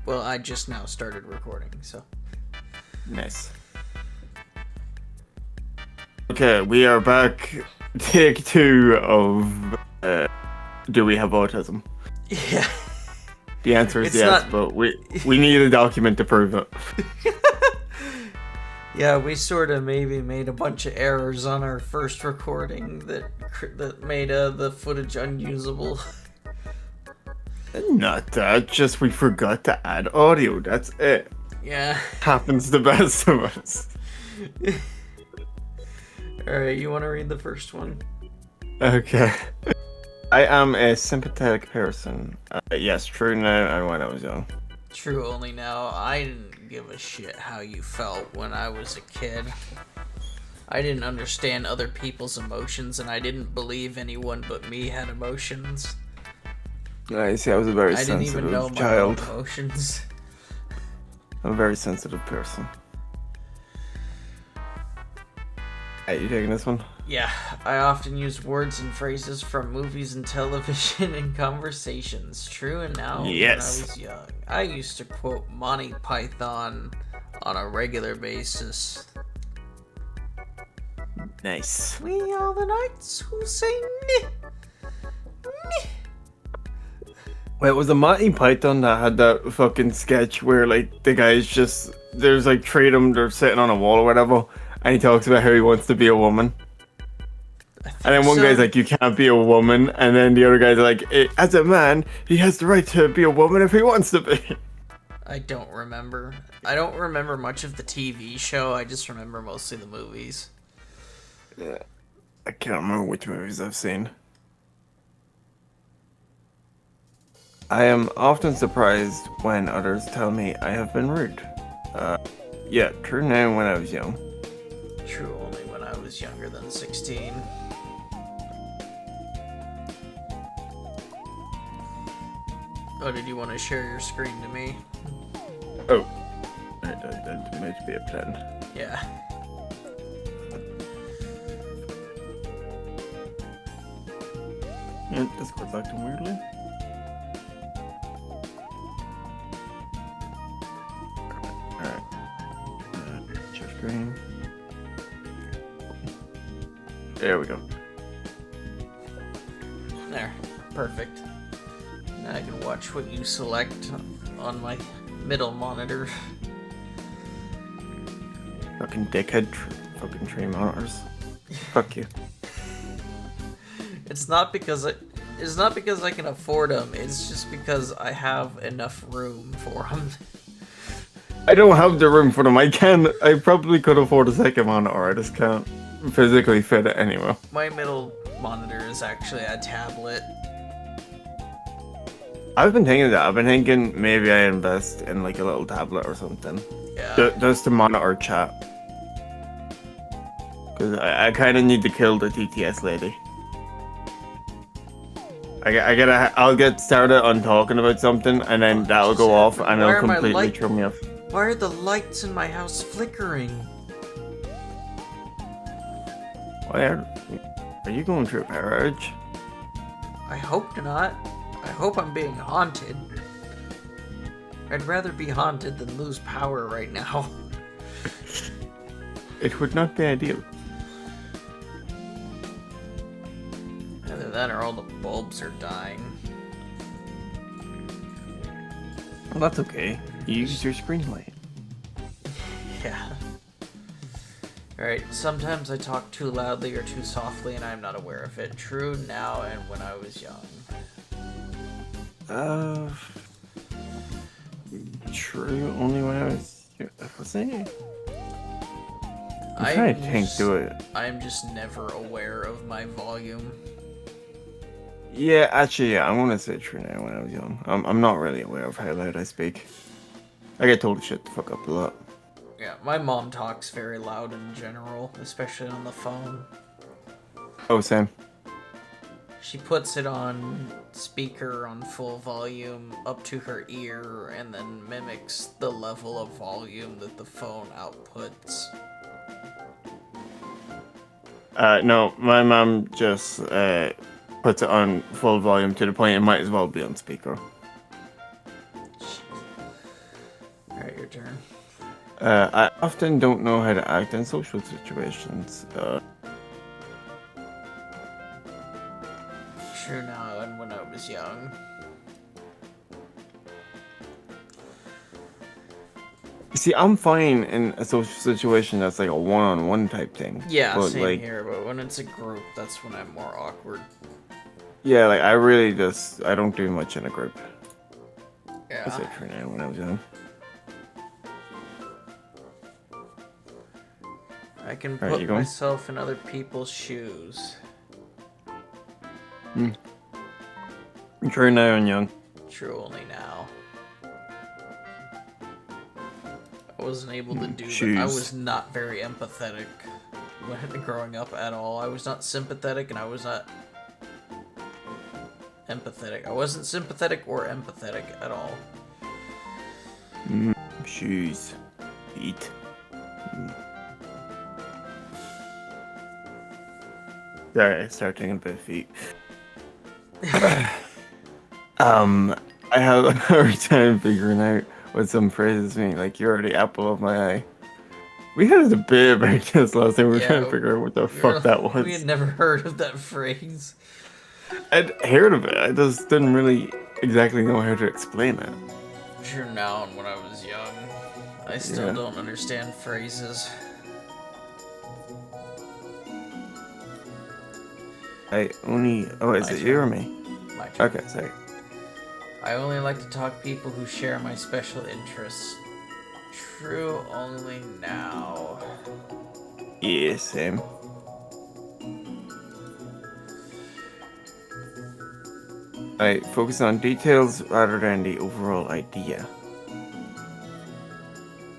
Well, I just now started recording, so. Nice. Okay, we are back. Take 2 of Do We Have Autism? Yeah. The answer is It's yes, not- but we need a document to prove it. Yeah, we sort of maybe made a bunch of errors on our first recording that made the footage unusable. Not that, just we forgot to add audio. That's it. Yeah. Happens to the best of us. Alright, you want to read the first one? Okay. I am a sympathetic person. Yes, true now and when I was young. True only now. I didn't give a shit how you felt when I was a kid. I didn't understand other people's emotions, and I didn't believe anyone but me had emotions. I see, I was a very I didn't even know sensitive my own child. emotions. I'm a very sensitive person. Are you taking this one? Yeah, I often use words and phrases from movies and television in conversations. True and now, Yes. when I was young, I used to quote Monty Python on a regular basis. Nice. We are the knights who say meh, meh. Wait, was it Monty Python that had that fucking sketch where, like, the guy's just... There's, like, 3 of them, they're sitting on a wall or whatever, and he talks about how he wants to be a woman. And then one guy's like, you can't be a woman, and then the other guy's like, as a man, he has the right to be a woman if he wants to be. I don't remember. I don't remember much of the TV show, I just remember mostly the movies. Yeah. I can't remember which movies I've seen. I am often surprised when others tell me I have been rude. Yeah, true now when I was young. True only when I was younger than 16. Oh, did you want to share your screen to me? Oh. That might be a plan. Yeah. Yeah, Discord's acting weirdly. Alright. Share screen. There we go. There. Perfect. Now I can watch what you select on my middle monitor. Fucking dickhead. Fucking tree monitors. Fuck you. It's not because I can afford them. It's just because I have enough room for them. I don't have the room for them. I probably could afford a second monitor. I just can't physically fit it anywhere. My middle monitor is actually a tablet. I've been thinking that. I've been thinking maybe I invest in like a little tablet or something. Yeah. Just to monitor chat. Because I kind of need to kill the TTS lady. I'll get started on talking about something, and then that'll go off, and it'll completely throw me off. Why are the lights in my house flickering? Why are you going through a power outage? I hope not. I hope I'm being haunted. I'd rather be haunted than lose power right now. It would not be ideal. Either that or all the bulbs are dying. Well, that's okay. You use your screen light. Yeah. Alright, sometimes I talk too loudly or too softly and I'm not aware of it. True now and when I was young. True only when I was... What's it? I'm trying to think through it. I'm just never aware of my volume. Yeah, actually, yeah, I'm gonna say true now when I was young. I'm not really aware of how loud I speak. I get told shit to fuck up a lot. Yeah, my mom talks very loud in general, especially on the phone. Oh, same. She puts it on speaker on full volume up to her ear and then mimics the level of volume that the phone outputs. No, my mom just puts it on full volume to the point it might as well be on speaker. I often don't know how to act in social situations. True now, and when I was young. You see, I'm fine in a social situation that's like a one-on-one type thing. Yeah, but same like, here, but when it's a group, that's when I'm more awkward. yeah, like I really I don't do much in a group. That's Yeah. it for now when I was young. I can Alright, put you going? myself in other people's shoes. True now and young. True only now. I wasn't able to do that. I was not very empathetic when growing up at all. I was not sympathetic, and I was not empathetic. I wasn't sympathetic or empathetic at all. Shoes. Feet. Sorry, I started thinking about feet. I have a hard time figuring out what some phrases mean. Like, you're the apple of my eye. We had a debate about this last time. We were trying to figure out what the fuck that was. We had never heard of that phrase. I'd heard of it. I just didn't really exactly know how to explain it. Sure now, and when I was young, I still don't understand phrases. Oh, is it you or me? My turn. Okay, sorry. I only like to talk to people who share my special interests. True only now. Yeah, same. I focus on details rather than the overall idea.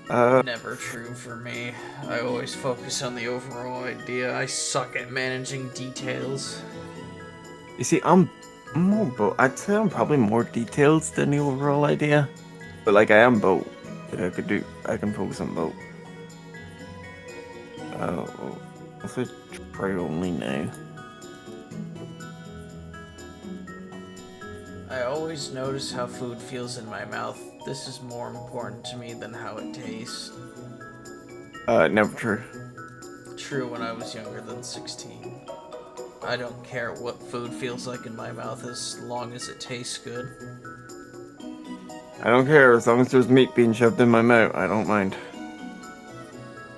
Never true for me. I always focus on the overall idea. I suck at managing details. You see, I'd say I'm probably more details than the overall idea. But like, I am both. I can focus on both. What's it try only now? I always notice how food feels in my mouth. This is more important to me than how it tastes. Never true. True when I was younger than 16. I don't care what food feels like in my mouth as long as it tastes good. I don't care as long as there's meat being shoved in my mouth. I don't mind.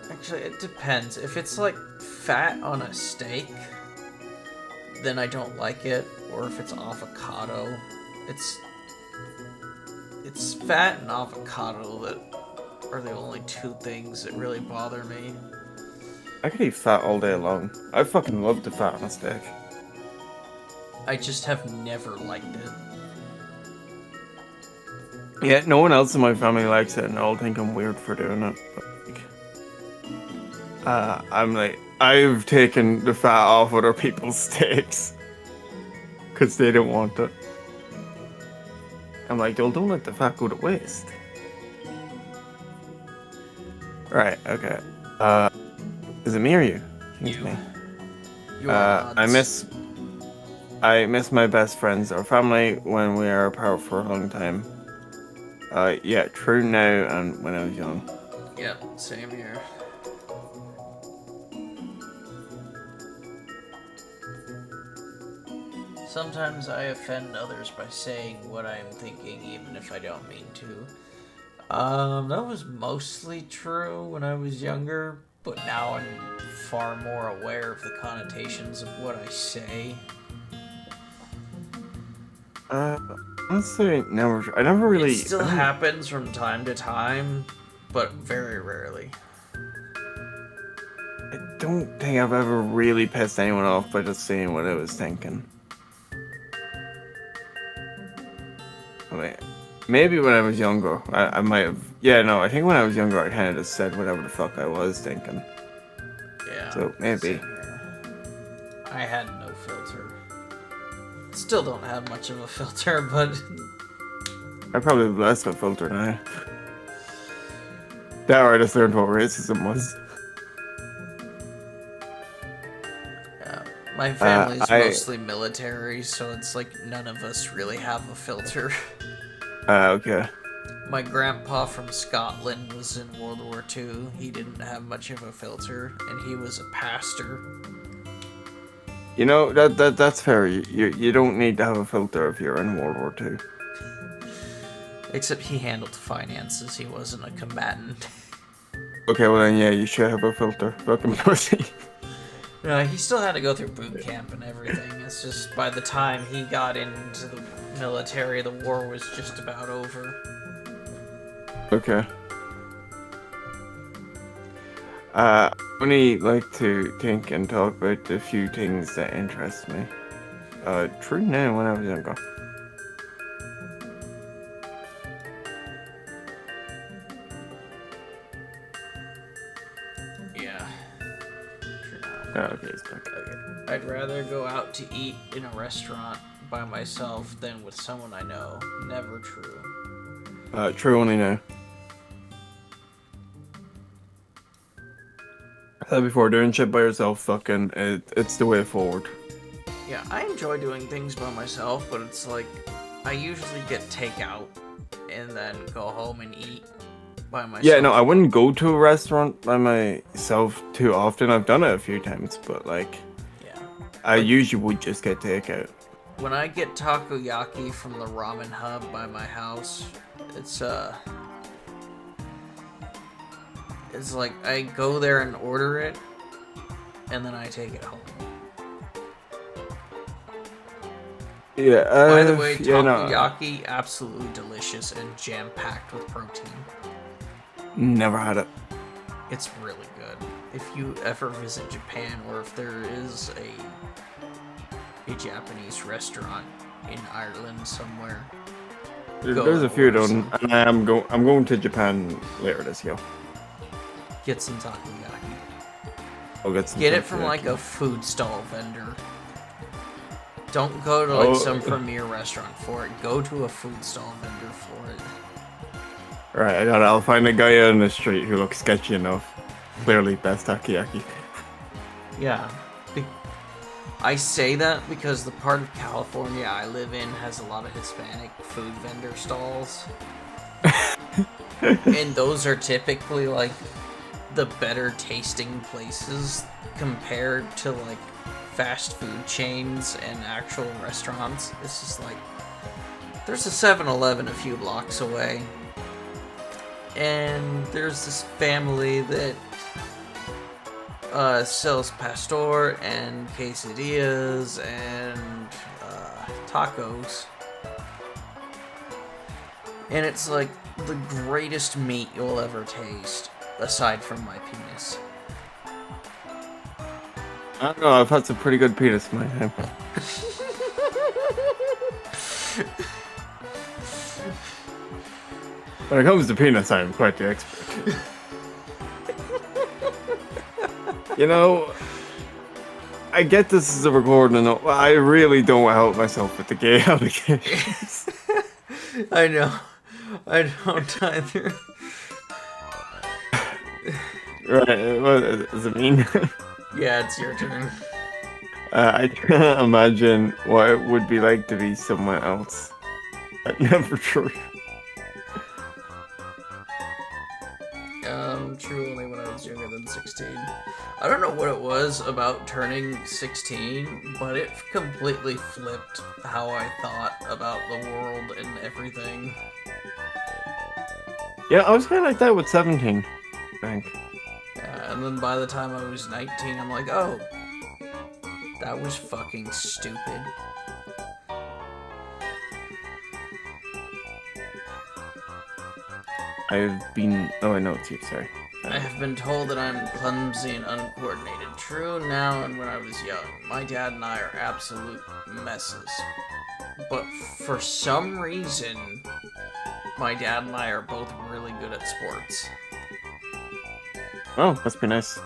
Actually, it depends. If it's like fat on a steak, then I don't like it. Or if it's avocado, it's fat and avocado that are the only two things that really bother me. I could eat fat all day long. I fucking love the fat on a steak. I just have never liked it. Yeah, no one else in my family likes it, and I'll think I'm weird for doing it. But, I've taken the fat off other people's steaks because they don't want it. I'm like, well, don't let the fat go to waste. Right, okay. Is it me or you? I think it's me. I miss my best friends or family when we are apart for a long time. Yeah, true now and when I was young. Yep, same here. Sometimes I offend others by saying what I am thinking, even if I don't mean to. That was mostly true when I was younger, but now I'm far more aware of the connotations of what I say. Honestly, I never really. It still happens from time to time, but very rarely. I don't think I've ever really pissed anyone off by just saying what I was thinking. Wait, maybe when I was younger, I might have. Yeah, no, I think when I was younger, I kind of just said whatever the fuck I was thinking. Yeah. So maybe. I had no filter. Still don't have much of a filter, but I probably have less of a filter now. That or I just learned what racism was. yeah, my family's mostly military, so it's like none of us really have a filter. Okay. My grandpa from Scotland was in World War II. He didn't have much of a filter, and he was a pastor. You know, that's fair. You don't need to have a filter if you're in World War II. Except he handled finances. He wasn't a combatant. Okay, well then, yeah, you should have a filter. Fucking pussy. He still had to go through boot camp and everything. It's just by the time he got into the military, the war was just about over. Okay. I only like to think and talk about a few things that interest me. True now when I was younger. Yeah. Oh, okay, it's back. I'd rather go out to eat in a restaurant by myself than with someone I know. Never true. True only now. I said before, doing shit by yourself, fucking, it's the way forward. Yeah, I enjoy doing things by myself, but it's like, I usually get takeout and then go home and eat by myself. Yeah, no, I wouldn't go to a restaurant by myself too often. I've done it a few times, but like, yeah, I usually would just get takeout. When I get takoyaki from the ramen hub by my house, it's like I go there and order it, and then I take it home. Yeah. By the way, yeah, takoyaki, absolutely delicious and jam-packed with protein. Never had it. It's really good. If you ever visit Japan, or if there is a Japanese restaurant in Ireland somewhere, There's a few done, and I'm going to Japan later this year. get some takoyaki. I'll get some. Get it from like a food stall vendor. Don't go to like some premier restaurant for it. Go to a food stall vendor for it. Right, I'll find a guy on the street who looks sketchy enough. Clearly, best takoyaki. Yeah. I say that because the part of California I live in has a lot of Hispanic food vendor stalls. And those are typically like the better tasting places compared to like fast food chains and actual restaurants. It's just like, there's a 7-Eleven a few blocks away, and there's this family that sells pastor and quesadillas and tacos, and it's like the greatest meat you'll ever taste, aside from my penis. I don't know, I've had some pretty good penis in my time. When it comes to penis, I'm quite the expert. You know, I get this is a recording, and I really don't help myself with the gay allegations. I know. I don't either. Right, what does it mean? Yeah, it's your turn. I can't imagine what it would be like to be someone else. Never true. True only when I was younger than 16. I don't know what it was about turning 16, but it completely flipped how I thought about the world and everything. Yeah, I was kind of like that with 17, I think. Yeah, and then by the time I was 19, I'm like, oh, that was fucking stupid. I've been... Oh, I know it's you, sorry. I have been told that I'm clumsy and uncoordinated. True now and when I was young. My dad and I are absolute messes. But for some reason, my dad and I are both really good at sports. Oh, must be nice.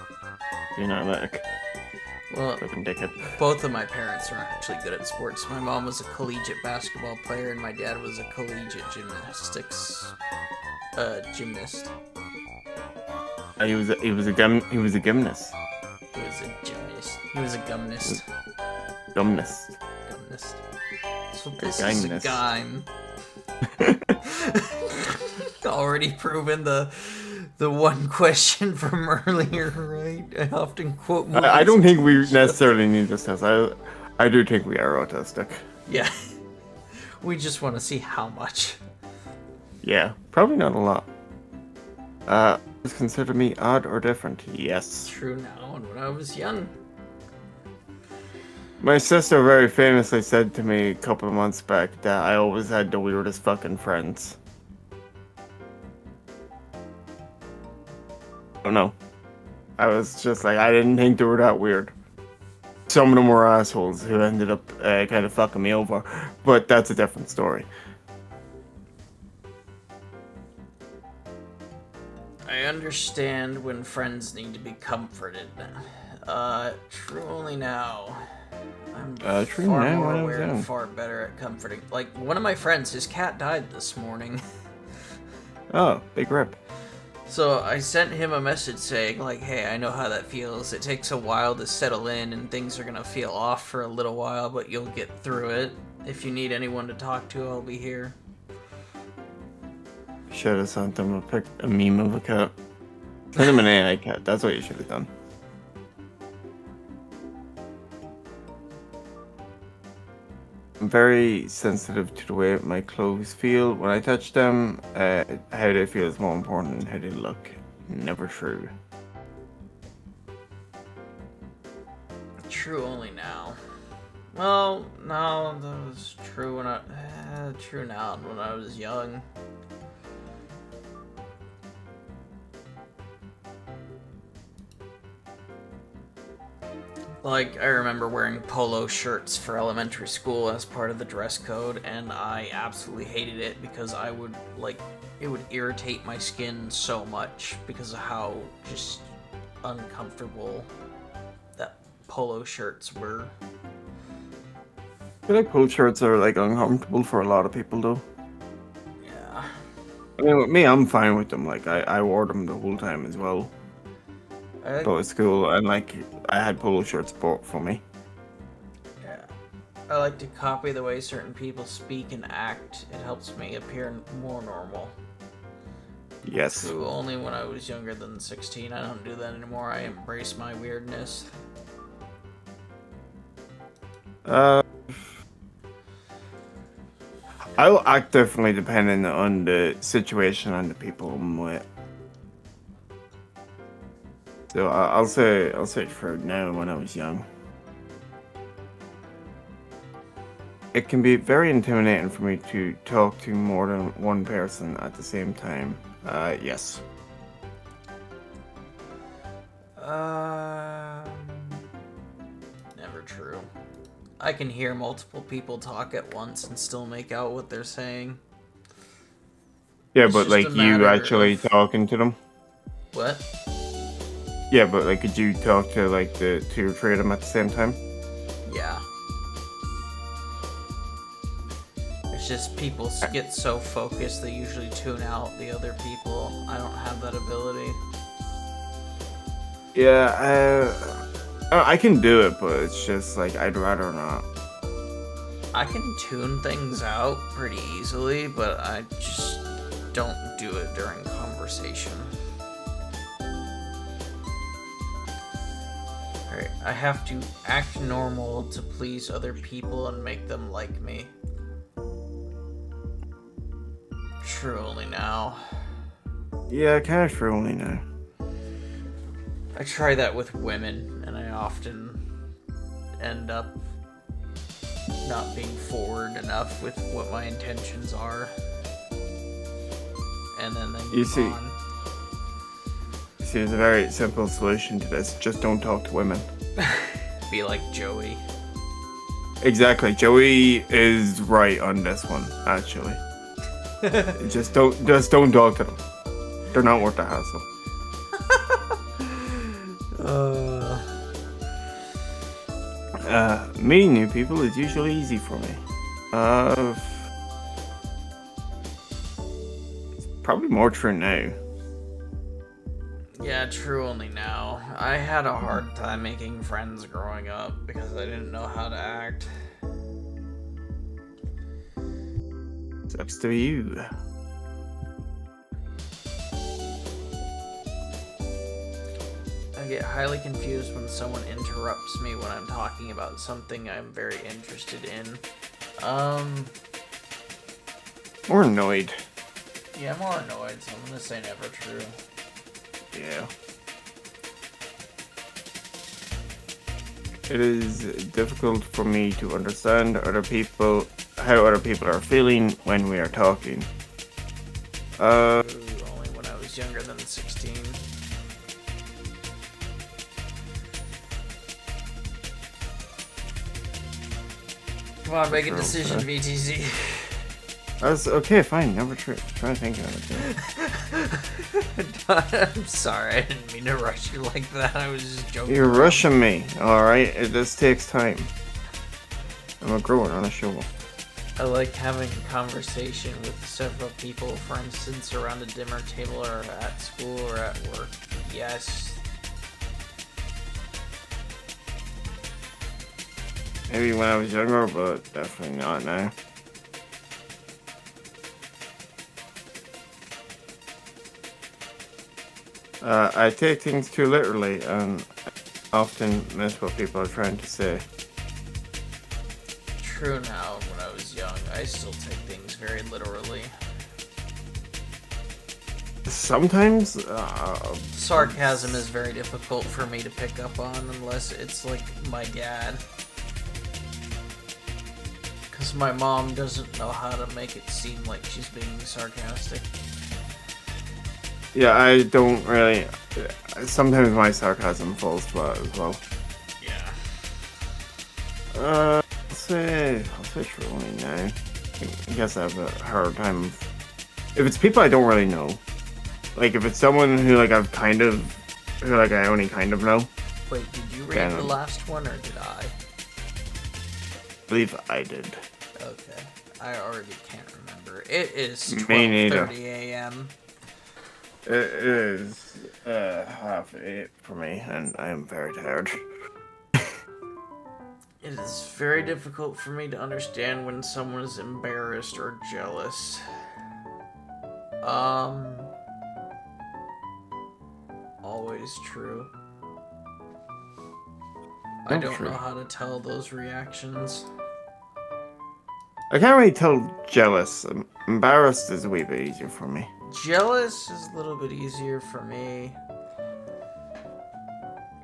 Being athletic. Well, Fucking dickhead. both of my parents are actually good at sports. My mom was a collegiate basketball player, and my dad was a collegiate gymnast. He was a gymnast. He was a gymnast. He was a gumnist. Gymnast. So this is a Gymnast. gym. Already proven the one question from earlier, right? I often quote movies. I don't think we necessarily need this test. I do think we are autistic. Yeah. We just want to see how much. Yeah, probably not a lot. Consider me odd or different? Yes. True now, and when I was young. My sister very famously said to me a couple of months back that I always had the weirdest fucking friends. I don't know. I was just like, I didn't think they were that weird. Some of them were assholes who ended up kind of fucking me over, but that's a different story. I understand when friends need to be comforted. True only now. I'm true far now, more I aware and don't. far better at comforting. Like, one of my friends, his cat died this morning. Oh, big rip. So I sent him a message saying, like, hey, I know how that feels. It takes a while to settle in and things are gonna feel off for a little while, but you'll get through it. If you need anyone to talk to, I'll be here. Should have sent them a meme of a cat. Send them an AI cat. That's what you should have done. I'm very sensitive to the way my clothes feel when I touch them. How they feel is more important than how they look. Never true. True only now. Well, no, that was true when true now when I was young. Like, I remember wearing polo shirts for elementary school as part of the dress code, and I absolutely hated it because I would, like, it would irritate my skin so much because of how just uncomfortable that polo shirts were. I feel like polo shirts are like uncomfortable for a lot of people though. Yeah. I mean, with me, I'm fine with them. Like, I wore them the whole time as well. Go to school, and like, I had polo shirts bought for me. Yeah. I like to copy the way certain people speak and act. It helps me appear more normal. Yes. True only when I was younger than 16. I don't do that anymore. I embrace my weirdness. I'll act differently depending on the situation and the people I'm with. So I'll say for now when I was young. It can be very intimidating for me to talk to more than one person at the same time. Yes. Never true. I can hear multiple people talk at once and still make out what they're saying. Yeah, It's but just like a you matter actually of- talking to them. What? Yeah, but like, could you talk to like the two or three of them at the same time? Yeah. It's just people get so focused they usually tune out the other people. I don't have that ability. Yeah, I can do it, but it's just like I'd rather not. I can tune things out pretty easily, but I just don't do it during conversation. Alright, I have to act normal to please other people and make them like me. True only now. Yeah, kind of true only now. I try that with women, and I often end up not being forward enough with what my intentions are. And then they move on. You see, there's a very simple solution to this. Just don't talk to women. Be like Joey. Exactly. Joey is right on this one, actually. just don't talk to them. They're not worth the hassle. Meeting new people is usually easy for me. It's probably more true now. Yeah, true only now. I had a hard time making friends growing up because I didn't know how to act. Sucks to be you. I get highly confused when someone interrupts me when I'm talking about something I'm very interested in. Or annoyed. Yeah, I'm more annoyed, so I'm gonna say never true. Yeah. It is difficult for me to understand how other people are feeling when we are talking. Only when I was younger than 16. Come on, make a decision, VTC. That's okay, fine, never true. Try to think of it. I'm sorry, I didn't mean to rush you like that. I was just joking. You're rushing me, alright? This takes time. I'm a grower on a shovel. I like having a conversation with several people, for instance, around a dinner table or at school or at work. Yes. Maybe when I was younger, but definitely not now. I take things too literally and often miss what people are trying to say. True now, when I was young, I still take things very literally. Sometimes, sarcasm is very difficult for me to pick up on unless it's like my dad. Because my mom doesn't know how to make it seem like she's being sarcastic. Yeah, I don't really. Sometimes my sarcasm falls flat as well. Yeah. I'll say true only now. I guess I have a hard time. If it's people I don't really know, like if it's someone who like I only kind of know. Wait, did you read the last one or did I? I believe I did. Okay, I already can't remember. It is 12:30 a.m. It is 7:30 for me, and I am very tired. It is very difficult for me to understand when someone is embarrassed or jealous. Always true. I don't know how to tell those reactions. I can't really tell jealous. Embarrassed is a wee bit easier for me. Jealous is a little bit easier for me.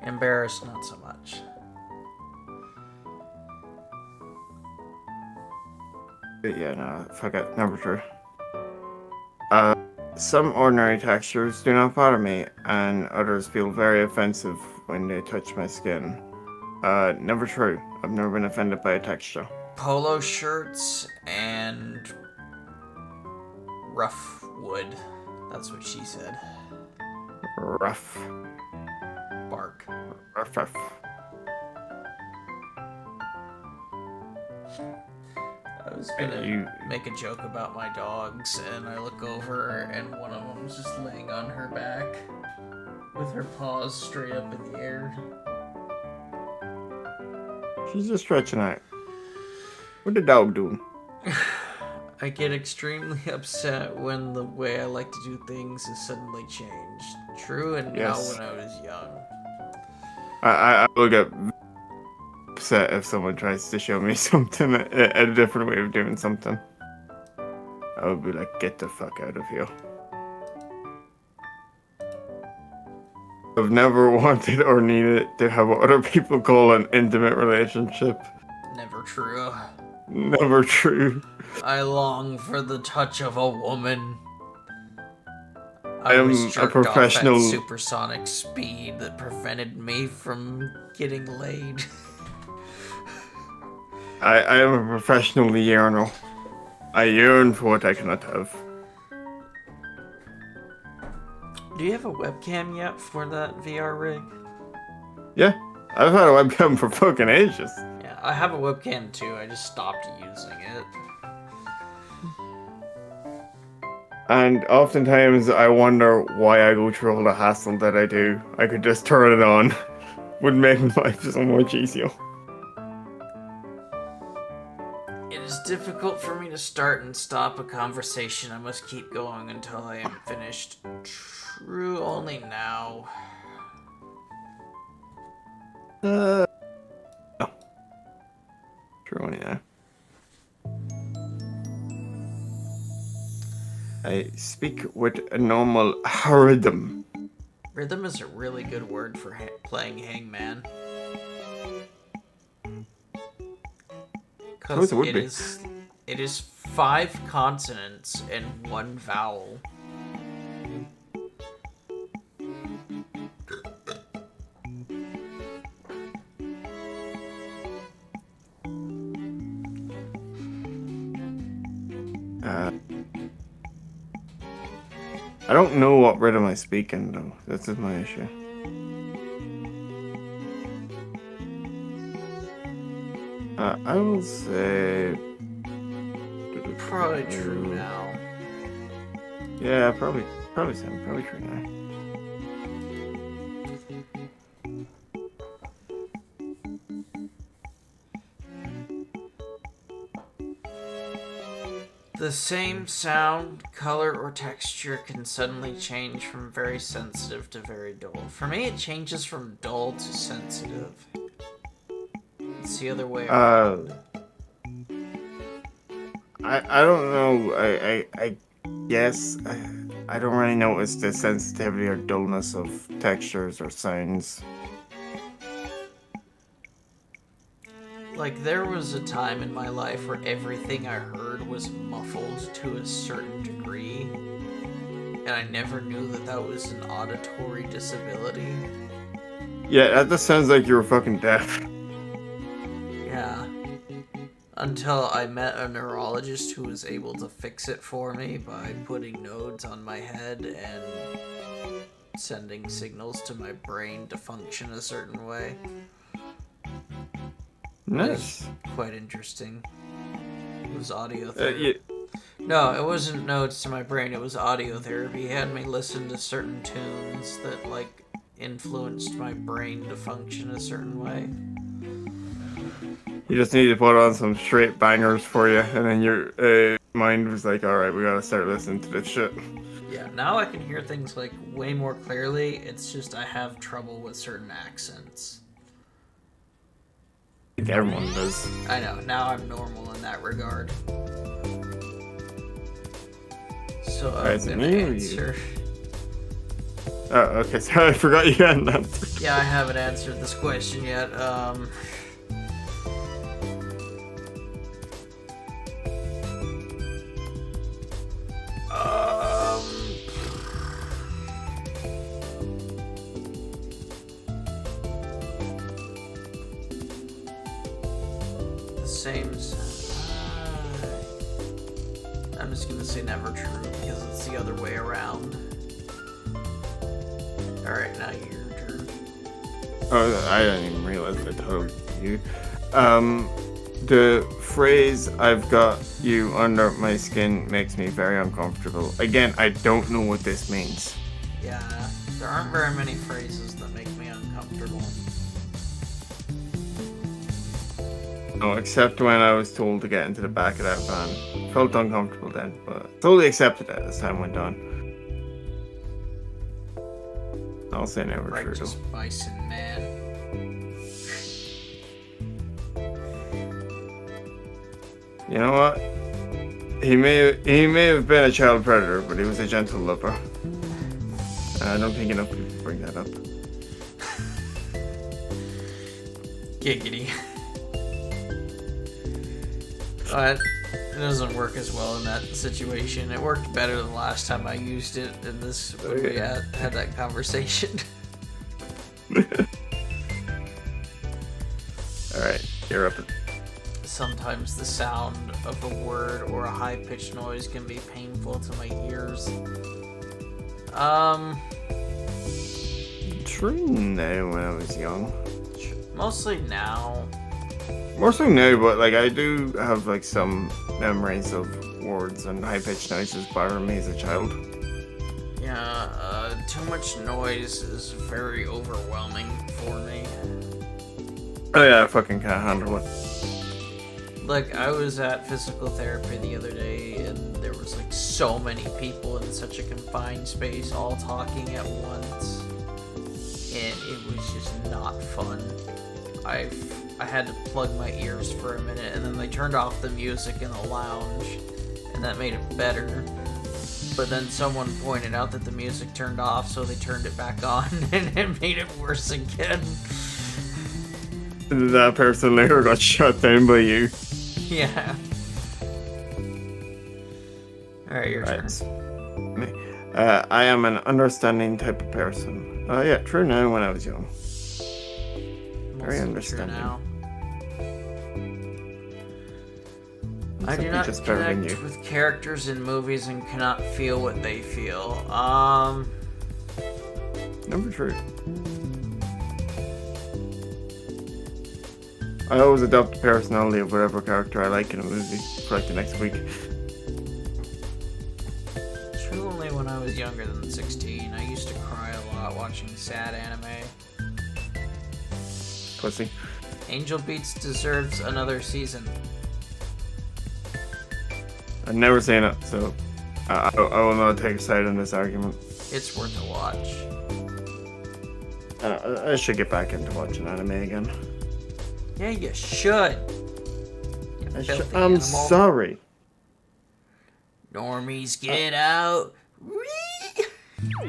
Embarrassed, not so much. Yeah, no, forget, never true. Some ordinary textures do not bother me, and others feel very offensive when they touch my skin. Never true. I've never been offended by a texture. Polo shirts and rough wood. That's what she said. Rough. Bark. Rough. I was gonna make a joke about my dogs, and I look over, and one of them's just laying on her back with her paws straight up in the air. She's just stretching out. What the dog doing? I get extremely upset when the way I like to do things is suddenly changed. True, and yes. Now when I was young. I will get upset if someone tries to show me something, a different way of doing something. I would be like, get the fuck out of here. I've never wanted or needed to have what other people call an intimate relationship. Never true. Never true. I long for the touch of a woman. I am a professional. Off at supersonic speed that prevented me from getting laid. I am a professional yearner. I yearn for what I cannot have. Do you have a webcam yet for that VR rig? Yeah, I've had a webcam for fucking ages. Yeah, I have a webcam too. I just stopped using it. And oftentimes I wonder why I go through all the hassle that I do. I could just turn it on. Would make my life so much easier. It is difficult for me to start and stop a conversation. I must keep going until I am finished. True only now. Oh, true one, yeah. I speak with a normal rhythm. Rhythm is a really good word for playing Hangman. Of course Because it would be. it is 5 consonants and 1 vowel. I don't know what rhythm I speak in, though. This is my issue. I will say... Probably true now. Yeah, probably true now. The same sound, color, or texture can suddenly change from very sensitive to very dull. For me, it changes from dull to sensitive. It's the other way around. I don't know. I guess I don't really notice the sensitivity or dullness of textures or sounds. Like, there was a time in my life where everything I heard was muffled to a certain degree, and I never knew that that was an auditory disability. Yeah, that just sounds like you were fucking deaf. Yeah. Until I met a neurologist who was able to fix it for me by putting nodes on my head and sending signals to my brain to function a certain way. Nice. Quite interesting. It was audio therapy. Yeah. No, it wasn't nodes to my brain, it was audio therapy. He had me listen to certain tunes that, like, influenced my brain to function a certain way. You just need to put on some straight bangers for you, and then your mind was like, alright, we gotta start listening to this shit. Yeah, now I can hear things, like, way more clearly. It's just I have trouble with certain accents. I think everyone does. I know, now I'm normal in that regard. So I'm gonna answer. Oh, okay, sorry, I forgot you hadn't answered. Yeah, I haven't answered this question yet. Same. I'm just gonna say never true because it's the other way around. Alright, now your turn. Oh, I didn't even realize I told you. The phrase "I've got you under my skin" makes me very uncomfortable. Again, I don't know what this means. Yeah, there aren't very many phrases that make me uncomfortable. No, except when I was told to get into the back of that van. Felt uncomfortable then, but totally accepted it as time went on. I'll say never true. Righteous bison man. You know what? He may have been a child predator, but he was a gentle lover. I don't think enough people bring that up. Giggity. But it doesn't work as well in that situation. It worked better than the last time I used it in this when we had that conversation. Alright, you're up. Sometimes the sound of a word or a high-pitched noise can be painful to my ears. True now when I was young. Mostly now. More so now, but like I do have like some memories of words and high-pitched noises bothering me as a child. Yeah, too much noise is very overwhelming for me. Oh yeah, I fucking can't handle it. Like, I was at physical therapy the other day, and there was like so many people in such a confined space all talking at once, and it was just not fun. I had to plug my ears for a minute, and then they turned off the music in the lounge, and that made it better. But then someone pointed out that the music turned off, so they turned it back on, and it made it worse again. That person later got shut down by you. Yeah. Alright, your turn. Me. I am an understanding type of person. Yeah, true now when I was young. Very understanding. Now. I do not connect with characters in movies and cannot feel what they feel. Never true. I always adopt the personality of whatever character I like in a movie for like the next week. True only when I was younger than 16. I used to cry a lot watching sad anime. Pussy. Angel Beats deserves another season. I've never seen it, so I will not take a side in this argument. It's worth a watch. I should get back into watching anime again. Yeah, you should. I'm sorry. Normies, get out.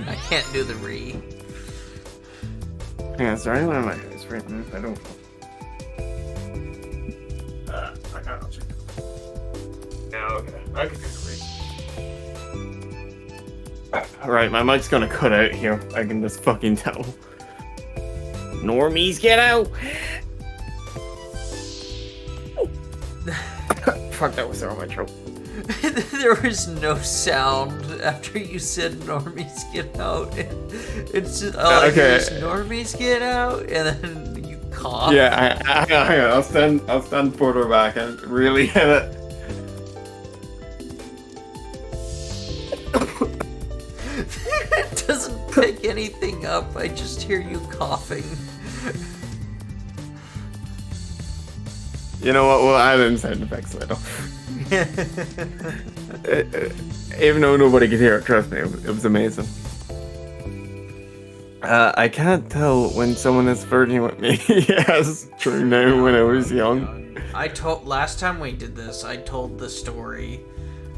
I can't do the re. Yeah, is there anyone in my house right now? I don't know. I got it. Yeah, okay. I can do the re. Alright, my mic's gonna cut out here. I can just fucking tell. Normies, get out! Fuck, that was on my throat. There was no sound after you said normies get out. It's just okay. Normies get out, and then you cough. Yeah, hang on. I'll stand further back and really hit it. It doesn't pick anything up. I just hear you coughing. You know what? Well, I didn't sound effects later. Even though nobody could hear it, trust me, it was amazing. I can't tell when someone is flirting with me. Yes, true now when I was young. Last time we did this, I told the story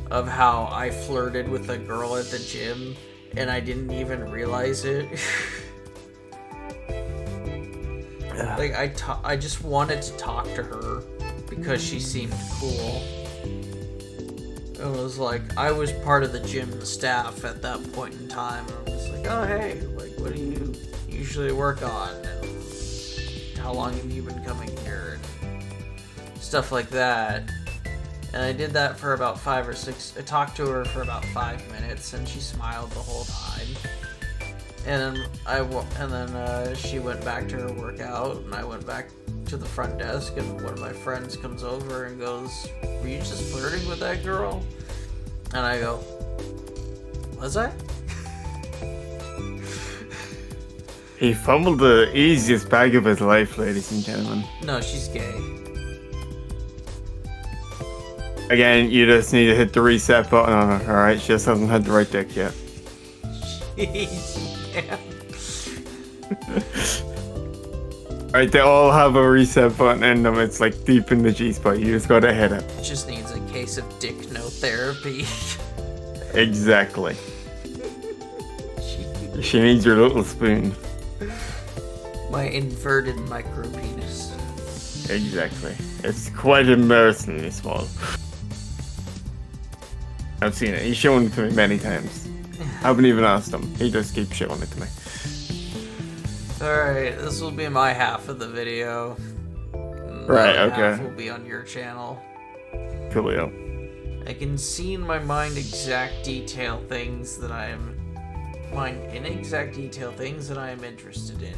of how I flirted with a girl at the gym, and I didn't even realize it. Like, I just wanted to talk to her because she seemed cool. It was like, I was part of the gym staff at that point in time, and I was like, oh hey, like, what do you usually work on? And how long have you been coming here? And stuff like that. And I did that for about 5 or 6, I talked to her for about 5 minutes, and she smiled the whole time. And then she went back to her workout, and I went back to the front desk, and one of my friends comes over and goes, were you just flirting with that girl? And I go, was I? He fumbled the easiest bag of his life, ladies and gentlemen. No, she's gay. Again, you just need to hit the reset button on her, alright? She just hasn't had the right dick yet. Jeez, man. Alright, they all have a reset button in them. It's like deep in the G-spot. You just gotta hit it. Just needs a case of dick no therapy. Exactly. She needs your little spoon. My inverted micro penis. Exactly. It's quite embarrassingly small. I've seen it. He's shown it to me many times. I haven't even asked him. He just keeps showing it to me. Alright, this will be my half of the video. Right, okay. Half will be on your channel. Coolio. I can see in my mind exact detail things that I am interested in.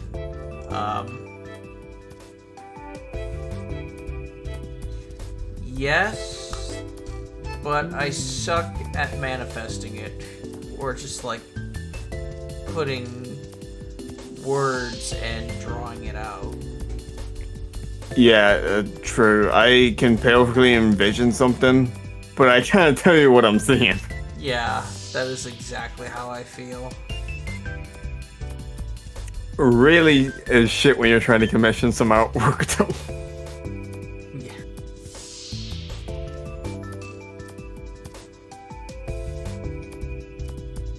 Yes, but I suck at manifesting it, or just like putting words and drawing it out. Yeah, true. I can perfectly envision something, but I can't tell you what I'm seeing. Yeah, that is exactly how I feel. really is shit when you're trying to commission some artwork though.